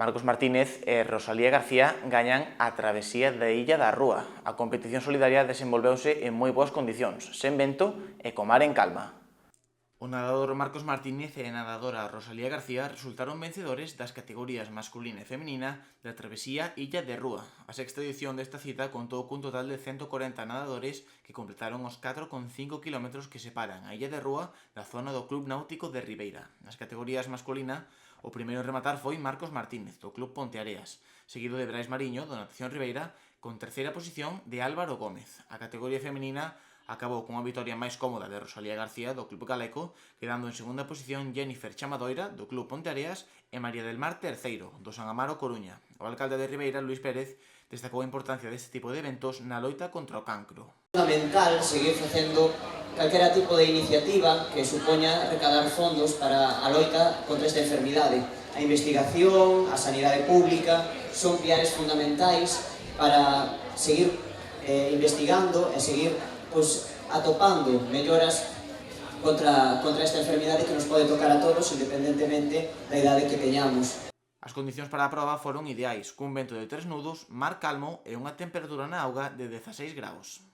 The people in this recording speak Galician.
Marcos Martínez e Rosalía García gañan a travesía da Illa da Rúa. A competición solidaria desenvolveuse en moi boas condicións, sen vento e co mar en calma. O nadador Marcos Martínez e a nadadora Rosalía García resultaron vencedores das categorías masculina e feminina da travesía Illa de Rúa. A sexta edición desta cita contou cun total de 140 nadadores que completaron os 4,5 km que separan a Illa de Rúa da zona do Club Náutico de Ribeira. Nas categorías masculina, o primeiro en rematar foi Marcos Martínez, do Club Ponteareas, seguido de Brais Mariño, do Natación Ribeira, con terceira posición de Álvaro Gómez. A categoría feminina acabou cunha vitoria máis cómoda de Rosalía García, do Club Galeco, quedando en segunda posición Jennifer Chamadoira, do Club Ponteareas, e María del Mar terceiro, do San Amaro Coruña. O alcalde de Ribeira, Luís Pérez, destacou a importancia deste tipo de eventos na loita contra o cancro. É fundamental seguir facendo calquera tipo de iniciativa que supoña recaudar fondos para a loita contra esta enfermidade. A investigación, a sanidade pública son piares fundamentais para seguir investigando e seguir atopando melloras contra esta enfermidade que nos pode tocar a todos independentemente da idade que teñamos. As condicións para a proba foron ideais, cun vento de 3 nudos, mar calmo e unha temperatura na auga de 16 graus.